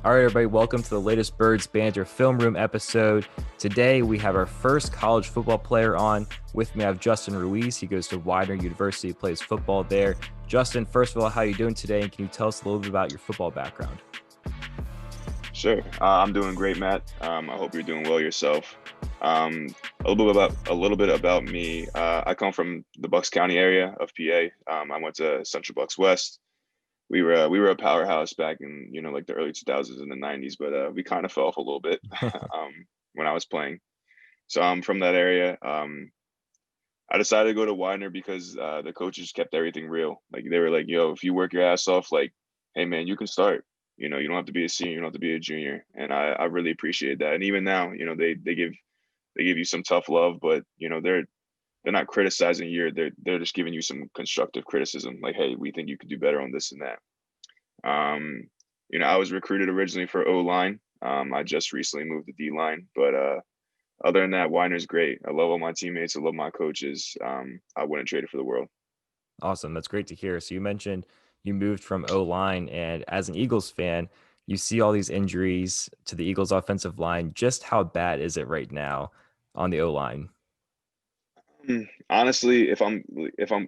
All right, everybody, welcome to the latest Birds Banter Film Room episode. Today, we have our first college football player on. With me, I have Justin Ruiz. He goes to Widener University, plays football there. Justin, first of all, how are you doing today? And can you tell us a little bit about your football background? Sure. I'm doing great, Matt. I hope you're doing well yourself. A little bit about me. I come from the Bucks County area of PA. I went to Central Bucks West. We were a powerhouse back in like the early 2000s and the 90s, but we kind of fell off a little bit when I was playing. So I'm from that area. I decided to go to Widener because the coaches kept everything real. Like they were like, "Yo, if you work your ass off, like, hey man, you can start. You don't have to be a senior, you don't have to be a junior." And I really appreciate that. And even now, they give you some tough love, but they're not criticizing you. They're just giving you some constructive criticism. Like, hey, we think you could do better on this and that. I was recruited originally for O line. I just recently moved to D line, but other than that, Winer's great. I love all my teammates. I love my coaches. I wouldn't trade it for the world. Awesome. That's great to hear. So you mentioned you moved from O-line, and as an Eagles fan, you see all these injuries to the Eagles offensive line. Just how bad is it right now on the O-line? Honestly, if I'm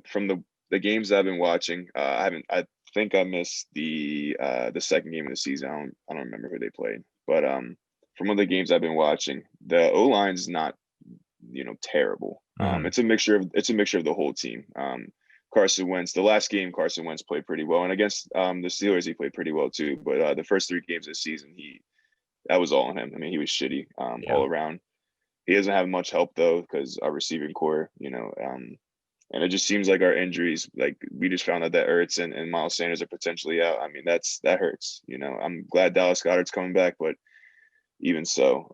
from the games I've been watching, I haven't. I think I missed the second game of the season. I don't remember who they played, but from other games I've been watching, the O line's not terrible. Mhm. It's a mixture of the whole team. Carson Wentz, the last game, Carson Wentz played pretty well, and against the Steelers, he played pretty well too. But the first three games of the season, he that was all on him. I mean, he was shitty Yeah. all around. He doesn't have much help though because our receiving core, and it just seems like our injuries, like we just found out that Ertz and Miles Sanders are potentially out. I mean, that hurts. I'm glad Dallas Goedert's coming back, but even so,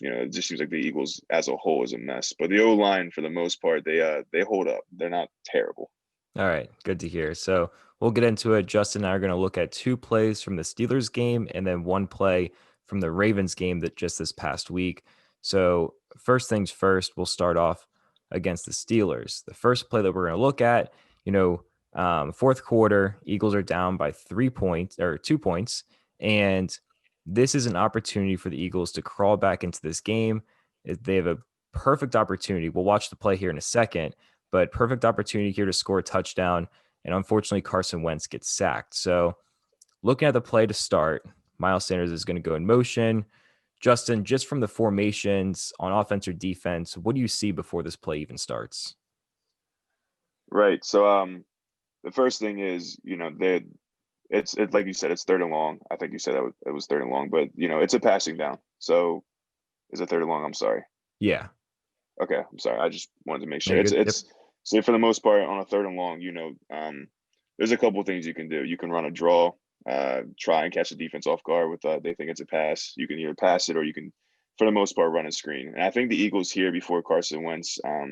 it just seems like the Eagles as a whole is a mess. But the O line, for the most part, they hold up. They're not terrible. All right, good to hear. So we'll get into it. Justin and I are going to look at two plays from the Steelers game and then one play from the Ravens game that just this past week. So, first things first, we'll start off against the Steelers. The first play that we're going to look at, fourth quarter, Eagles are down by 3 points or 2 points. And this is an opportunity for the Eagles to crawl back into this game. They have a perfect opportunity. We'll watch the play here in a second, but perfect opportunity here to score a touchdown. And unfortunately, Carson Wentz gets sacked. So looking at the play to start, Miles Sanders is going to go in motion. Justin, just from the formations on offense or defense, what do you see before this play even starts? Right. So the first thing is, it's like you said, it's third and long. I think you said it was third and long, but it's a passing down. So is it third and long? I'm sorry. Yeah. Okay, I'm sorry. I just wanted to make No, sure. you're It's good. Yep. it's so for the most part on a third and long, there's a couple of things you can do. You can run a draw, try and catch the defense off guard with they think it's a pass. You can either pass it or you can, for the most part, run a screen. And I think the Eagles here before Carson Wentz, got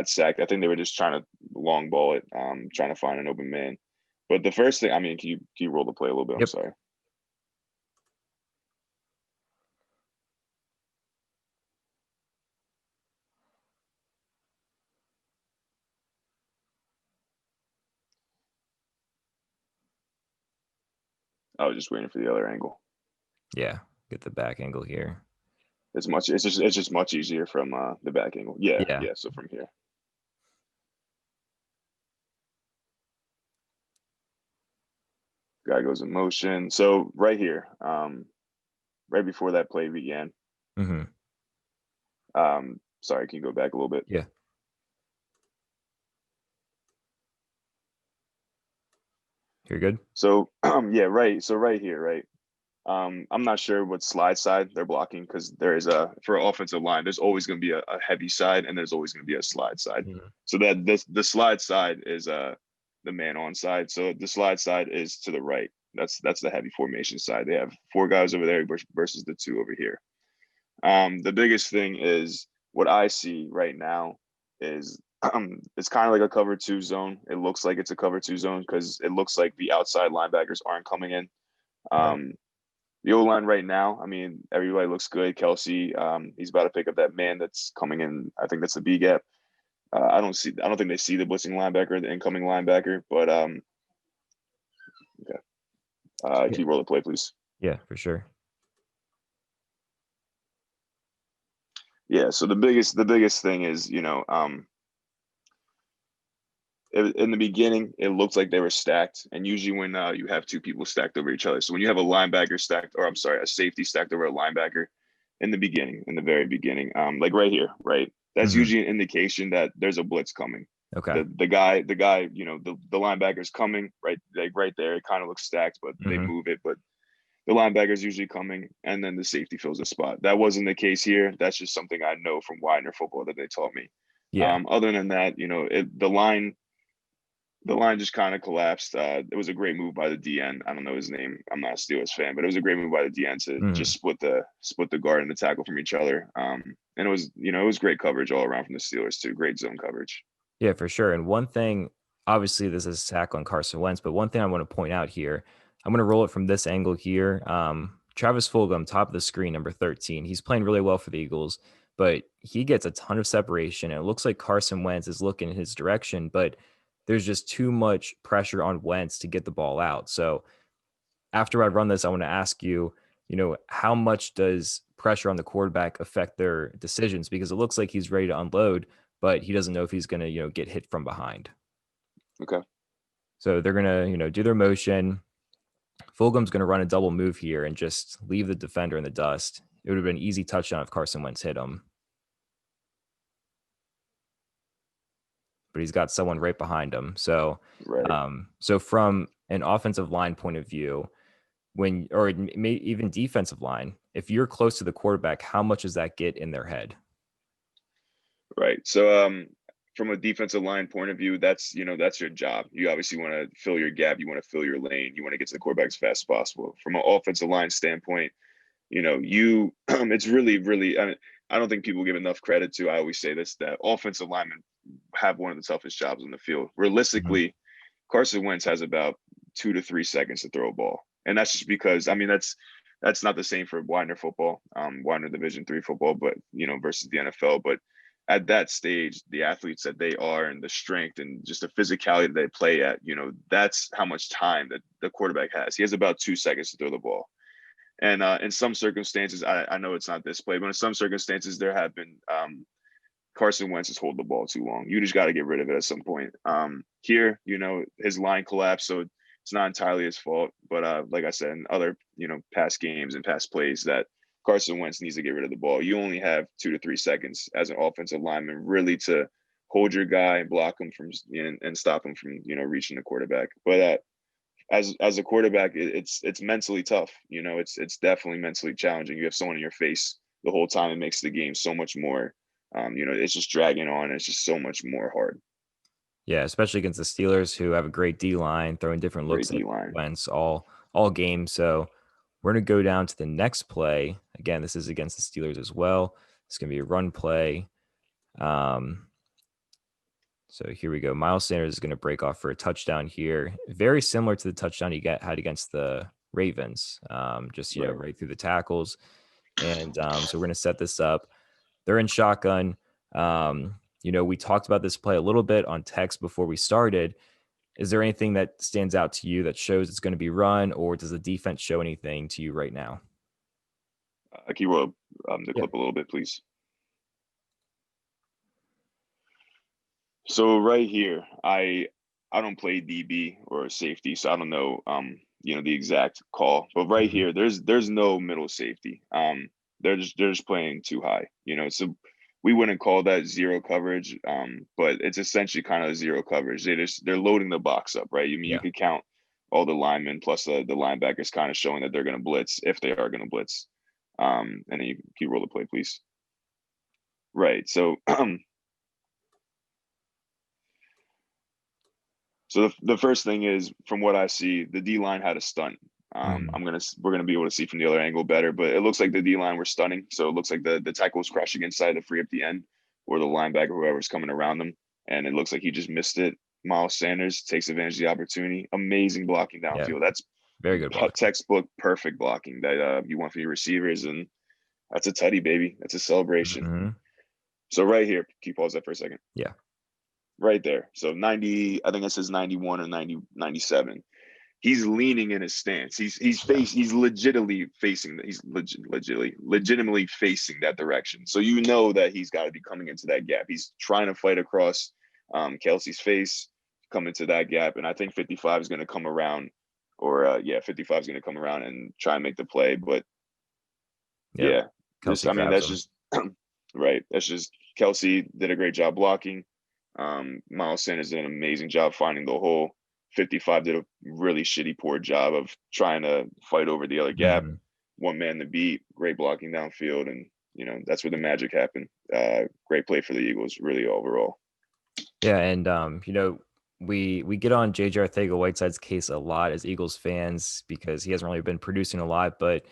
sacked. I think they were just trying to long ball it, trying to find an open man. But the first thing, I mean, can you roll the play a little bit? I'm Yep. sorry. I was just waiting for the other angle. Yeah. Get the back angle here. It's just much easier from the back angle. Yeah, Yeah. yeah. So from here, guy goes in motion. So right here, right before that play began. Hmm. Sorry, can you go back a little bit? Yeah. You're good. So yeah, right. So right here, right. I'm not sure what slide side they're blocking because there is a for offensive line. There's always going to be a heavy side and there's always going to be a slide side. Mhm. So that this the slide side is the man on side. So the slide side is to the right. That's the heavy formation side. They have four guys over there versus the two over here. The biggest thing is what I see right now is it's kind of like a cover two zone. It looks like it's a cover two zone because it looks like the outside linebackers aren't coming in. Right. Um, the O line right now, I mean, everybody looks good. Kelsey, he's about to pick up that man that's coming in. I think that's the B gap. I don't think they see the blitzing linebacker, the incoming linebacker, but okay. Yeah, Can you roll the play, please? yeah, for sure. Yeah. So the biggest thing is, in the beginning, it looked like they were stacked. And usually when you have two people stacked over each other, so when you have a linebacker stacked, or I'm sorry, a safety stacked over a linebacker in the beginning, in the very beginning, like right here, right? That's Hmm. usually an indication that there's a blitz coming. Okay. The guy, the linebacker's coming, right? Like right there, it kind of looks stacked, but they Hmm. move it, but the linebacker's usually coming, and then the safety fills the spot. That wasn't the case here. That's just something I know from Widener football that they taught me. Yeah. Other than that, the line just kind of collapsed. It was a great move by the DN. I don't know his name. I'm not a Steelers fan, but it was a great move by the DN to Hmm. just split the guard and the tackle from each other. And it was great coverage all around from the Steelers too. Great zone coverage. Yeah, for sure. And one thing, obviously, this is a sack on Carson Wentz, but one thing I want to point out here, I'm going to roll it from this angle here. Travis Fulgham, top of the screen, number 13. He's playing really well for the Eagles, but he gets a ton of separation. And it looks like Carson Wentz is looking in his direction, but there's just too much pressure on Wentz to get the ball out. So after I run this, I want to ask you, how much does pressure on the quarterback affect their decisions? Because it looks like he's ready to unload, but he doesn't know if he's going to, get hit from behind. Okay. So they're going to, do their motion. Fulgham's going to run a double move here and just leave the defender in the dust. It would have been an easy touchdown if Carson Wentz hit him, but he's got someone right behind him. So, Right. so from an offensive line point of view, or even defensive line, if you're close to the quarterback, how much does that get in their head? Right. So from a defensive line point of view, that's your job. You obviously want to fill your gap, you want to fill your lane, you want to get to the quarterback as fast as possible. From an offensive line standpoint, you it's really, really I don't think people give enough credit to. I always say this, that offensive linemen have one of the toughest jobs on the field. Mhm. Realistically, Carson Wentz has about 2 to 3 seconds to throw a ball. And that's just because that's not the same for Widener football, Widener Division III football, but versus the NFL. But at that stage, the athletes that they are and the strength and just the physicality that they play at, that's how much time that the quarterback has. He has about 2 seconds to throw the ball. And in some circumstances, I know it's not this play, but in some circumstances, there have been Carson Wentz has hold the ball too long. You just got to get rid of it at some point. Here, his line collapsed, so it's not entirely his fault. But like I said, in other past games and past plays, that Carson Wentz needs to get rid of the ball. You only have 2 to 3 seconds as an offensive lineman, really, to hold your guy and block him from and stop him from reaching the quarterback. But as a quarterback, it's mentally tough. It's definitely mentally challenging. You have someone in your face the whole time. It makes the game so much more. It's just dragging on. It's just so much more hard. Yeah, especially against the Steelers, who have a great D line, throwing different Great looks at D line. Wentz all game. So we're gonna go down to the next play. Again, this is against the Steelers as well. It's gonna be a run play. Um, so here we go. Miles Sanders is gonna break off for a touchdown here, very similar to the touchdown had against the Ravens. Just Right. right through the tackles, and so we're gonna set this up. They're in shotgun. We talked about this play a little bit on text before we started. Is there anything that stands out to you that shows it's going to be run, or does the defense show anything to you right now? Can you roll the Yeah. clip a little bit, please? So right here, I don't play DB or safety, so I don't know the exact call. But right Mhm. here, there's no middle safety. They're just playing too high. So we wouldn't call that zero coverage, but it's essentially kind of zero coverage. They're loading the box up, right? You Yeah. could count all the linemen plus the linebackers kind of showing that they're going to blitz if they are going to blitz. And then you roll the play, please. Right. So So the first thing is, from what I see, the D line had a stunt. Mhm. We're gonna be able to see from the other angle better, but it looks like the D line were stunning. So it looks like the tackle was crashing inside to free up the end, or the linebacker, whoever's coming around them, and it looks like he just missed it. Miles Sanders takes advantage of the opportunity. Amazing blocking Yeah. downfield. That's Very good block. textbook perfect blocking that you want for your receivers, and that's a tutty, baby. That's a celebration. Mhm. So right here, can you pause that for a second? Yeah. Right there. So 90, I think it says 91 or 90, 97. he's leaning in his stance. Yeah. He's legitimately facing legitimately facing that direction. So you know that he's got to be coming into that gap. He's trying to fight across Kelsey's face, come into that gap, and I think 55 is going to come around, or 55 is going to come around and try and make the play. But Yep. yeah, Kelsey grabs that's him. just right. That's just Kelsey did a great job blocking. Miles Sanders did an amazing job finding the hole. 55 did a really shitty, poor job of trying to fight over the other gap. Mhm. One man to beat, great blocking downfield, and that's where the magic happened. Great play for the Eagles, really overall. Yeah, and we get on JJ Arcega-Whiteside's case a lot as Eagles fans because he hasn't really been producing a lot, but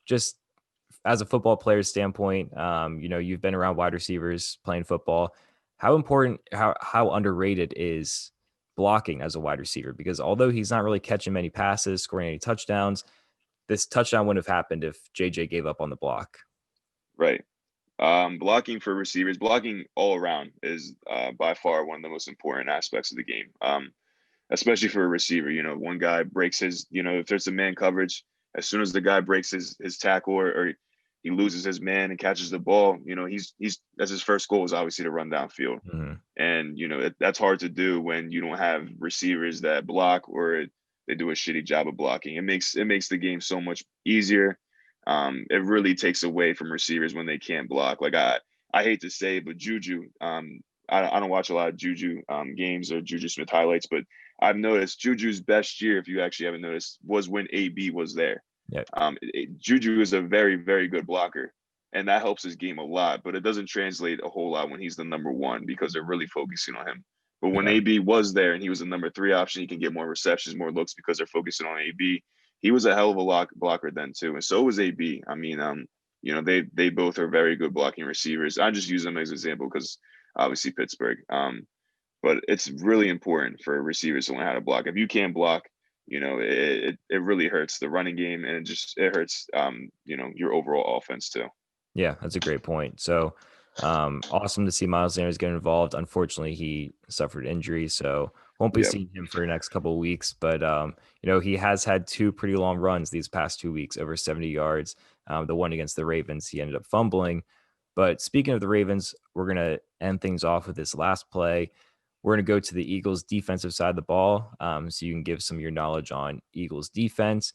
just as a football player's standpoint, you've been around wide receivers playing football. How important, how underrated is blocking as a wide receiver? Because although he's not really catching many passes, scoring any touchdowns, this touchdown wouldn't have happened if JJ gave up on the block. Right. Blocking for receivers, blocking all around is by far one of the most important aspects of the game. Especially for a receiver. One guy breaks his, if there's a man coverage, as soon as the guy breaks his tackle, or he loses his man and catches the ball, he's that's his first goal is obviously to run downfield. Mhm. And that's hard to do when you don't have receivers that block, or they do a shitty job of blocking. It makes the game so much easier. It really takes away from receivers when they can't block. Like I hate to say it, but Juju, I don't watch a lot of Juju games or Juju Smith highlights, but I've noticed Juju's best year, if you actually haven't noticed, was when AB was there. Yep. Juju is a very, very good blocker, and that helps his game a lot, but it doesn't translate a whole lot when he's the number one because they're really focusing on him. But when Yeah. AB was there and he was the number three option, he can get more receptions, more looks because they're focusing on AB. He was a hell of a blocker then too, and so was AB. I mean, they both are very good blocking receivers. I just use them as an example because obviously Pittsburgh. But it's really important for receivers to learn how to block. If you can't block, it really hurts the running game, and it hurts your overall offense too. Yeah, that's a great point. So, awesome to see Miles Sanders get involved. Unfortunately, he suffered injury, so won't be Yeah, seeing him for the next couple of weeks. But he has had two pretty long runs these past 2 weeks, over 70 yards. The one against the Ravens, he ended up fumbling. But speaking of the Ravens, we're gonna end things off with this last play. We're gonna go to the Eagles' defensive side of the ball, so you can give some of your knowledge on Eagles defense.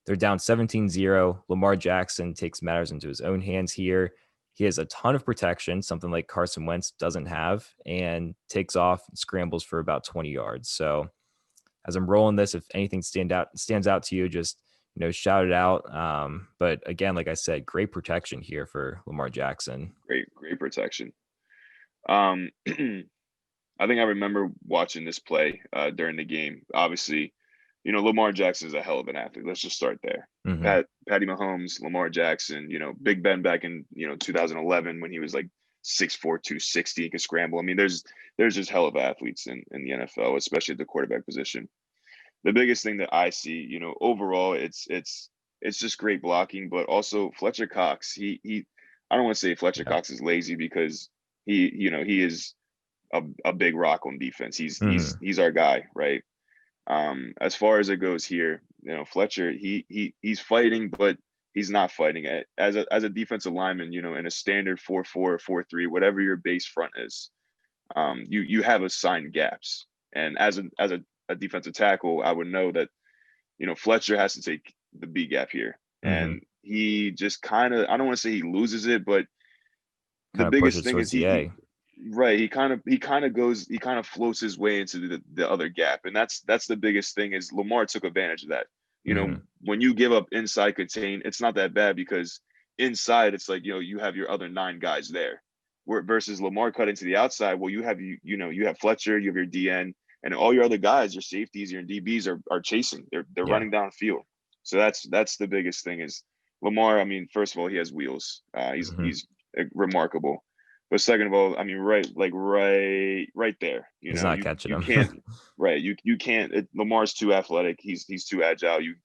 They're down 17-0. Lamar Jackson takes matters into his own hands here. He has a ton of protection, something like Carson Wentz doesn't have, and takes off and scrambles for about 20 yards. So as I'm rolling this, if anything stands out to you, just shout it out. But again, like I said, great protection here for Lamar Jackson. great protection. Um, I think I remember watching this play during the game. Obviously, Lamar Jackson is a hell of an athlete. Let's just start there. Hmm. Patty Mahomes, Lamar Jackson, Big Ben back in 2011 when he was like 6'4", 260, he could scramble. I mean, there's just hell of athletes in the NFL, especially at the quarterback position. The biggest thing that I see, overall, it's just great blocking, but also Fletcher Cox. He I don't want to say Fletcher Yeah. Cox is lazy because he is a big rock on defense. He's he's Hmm. he's our guy, right? As far as it goes here, Fletcher, he's fighting, but he's not fighting it as a defensive lineman. In a standard 4-4, 4-3, whatever your base front is, you have assigned gaps. And as a defensive tackle, I would know that Fletcher has to take the B gap here, Hmm. and he just kind of, I don't want to say he loses it, but the Kind of biggest pushes thing is towards the he A. right, he kind of floats his way into the other gap, and that's the biggest thing is Lamar took advantage of that. Hmm. When you give up inside contain, it's not that bad because inside it's like you have your other nine guys there. Where versus Lamar cutting to the outside, well you have Fletcher, you have your DN, and all your other guys, your safeties, your DBs are chasing. They're Yeah. running downfield. So that's the biggest thing is Lamar. I mean, first of all, he has wheels. Hmm. He's remarkable. But second of all, I mean, right there. He's not You catching you him. can't right. You can't. Lamar's too athletic. He's too agile. You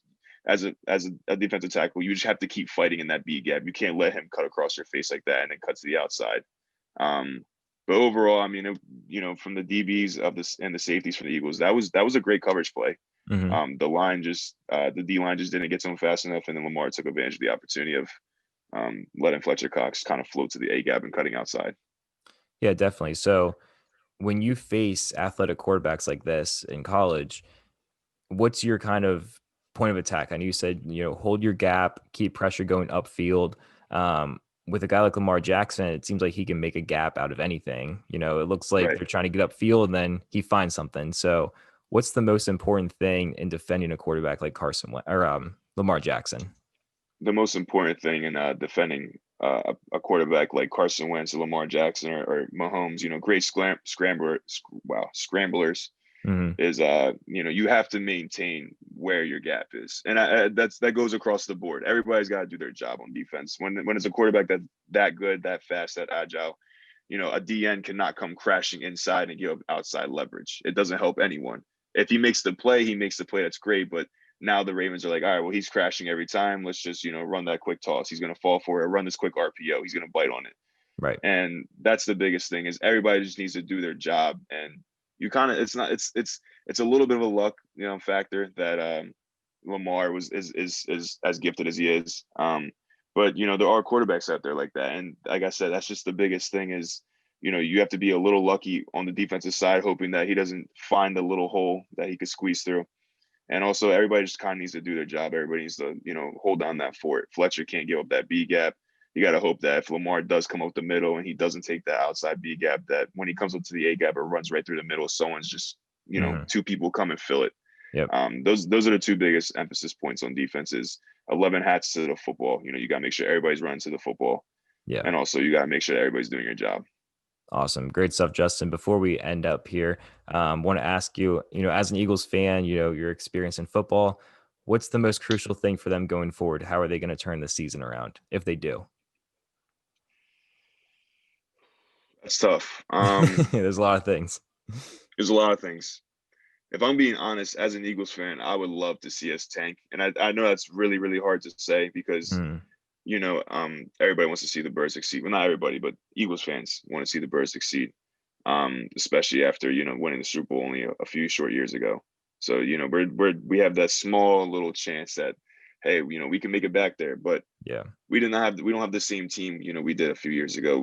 as a defensive tackle, you just have to keep fighting in that B gap. You can't let him cut across your face like that and then cut to the outside. Um, but overall, I mean, from the DBs of this and the safeties for the Eagles, that was a great coverage play. Hmm. The D line just didn't get to him fast enough, and then Lamar took advantage of the opportunity of letting Fletcher Cox kind of float to the A gap and cutting outside. Yeah, definitely. So when you face athletic quarterbacks like this in college, what's your kind of point of attack? I know you said, hold your gap, keep pressure going upfield. With a guy like Lamar Jackson, it seems like he can make a gap out of anything. It looks like Right. they're trying to get upfield and then he finds something. So, what's the most important thing in defending a quarterback like Lamar Jackson? The most important thing in defending a quarterback like Carson Wentz or Lamar Jackson or Mahomes, great scramblers Hmm. is you have to maintain where your gap is, and that goes across the board. Everybody's got to do their job on defense. When it's a quarterback that good, that fast, that agile, a DN cannot come crashing inside and give outside leverage. It doesn't help anyone. If he makes the play, he makes the play. That's great, but now the Ravens are like, all right, well, he's crashing every time. Let's just run that quick toss. He's going to fall for it. Run this quick RPO. He's going to bite on it. Right. And that's the biggest thing is everybody just needs to do their job. And you kind of it's a little bit of a luck factor that Lamar is as gifted as he is. But there are quarterbacks out there like that, and like I said, that's just the biggest thing is you have to be a little lucky on the defensive side, hoping that he doesn't find the little hole that he could squeeze through. And also, everybody just kind of needs to do their job. Everybody needs to hold down that fort. Fletcher can't give up that B gap. You got to hope that if Lamar does come up the middle and he doesn't take that outside B gap, that when he comes up to the A gap, it runs right through the middle. Someone's just Hmm. two people come and fill it. Yep. Those are the two biggest emphasis points on defense is 11 hats to the football. You got to make sure everybody's running to the football. Yeah. And also you got to make sure that everybody's doing your job. Awesome. Great stuff, Justin. Before we end up here, want to ask you, as an Eagles fan, your experience in football, what's the most crucial thing for them going forward? How are they going to turn the season around if they do? That's tough. There's a lot of things. There's a lot of things. If I'm being honest, as an Eagles fan, I would love to see us tank. And I know that's really, really hard to say because, Mm, everybody wants to see the Birds succeed. Well, not everybody, but Eagles fans want to see the Birds succeed, especially after, winning the Super Bowl only a few short years ago. So, we have that small little chance that, hey, we can make it back there. But yeah. we don't have the same team, we did a few years ago.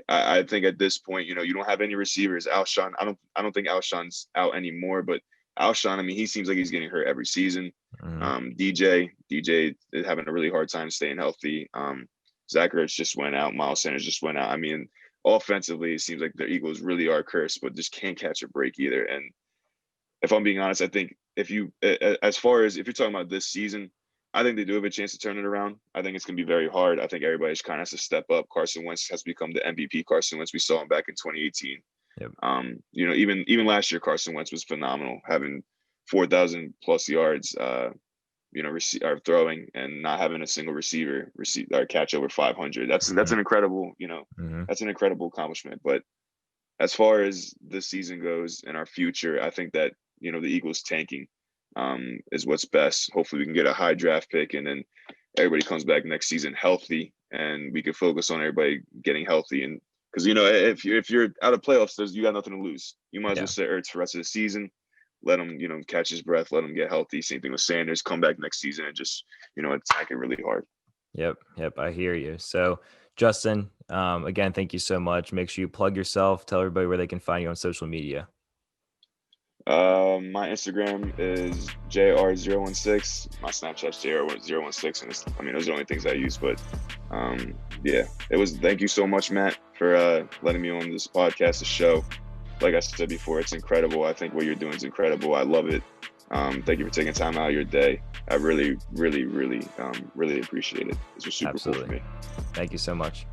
I think at this point, you don't have any receivers. Alshon, I don't think Alshon's out anymore, but Alshon, I mean, he seems like he's getting hurt every season. Mm, DJ is having a really hard time staying healthy. Zach Ertz just went out. Miles Sanders just went out. I mean, offensively, it seems like the Eagles really are cursed, but just can't catch a break either. And if I'm being honest, I think as far as if you're talking about this season, I think they do have a chance to turn it around. I think it's going to be very hard. I think everybody just kind of has to step up. Carson Wentz has become the MVP Carson Wentz we saw him back in 2018. yep. Even last year, Carson Wentz was phenomenal, having 4,000 plus yards, throwing and not having a single receiver or catch over 500. That's Hmm. an incredible, Hmm. that's an incredible accomplishment. But as far as this season goes and our future, I think that the Eagles tanking is what's best. Hopefully, we can get a high draft pick, and then everybody comes back next season healthy, and we can focus on everybody getting healthy. And because if you're out of playoffs, you got nothing to lose. You might as well Yeah. sit Ertz for the rest of the season. Let him, catch his breath. Let him get healthy. Same thing with Sanders. Come back next season and just, attack it really hard. Yep. Yep. I hear you. So, Justin, again, thank you so much. Make sure you plug yourself. Tell everybody where they can find you on social media. My Instagram is JR016. My Snapchat's JR016. And those are the only things I use. But yeah, thank you so much, Matt, for letting me on this podcast, the show. Like I said before, it's incredible. I think what you're doing is incredible. I love it. Thank you for taking time out of your day. I really, really, really, really appreciate it. This was super cool for Absolutely. me. Thank you so much.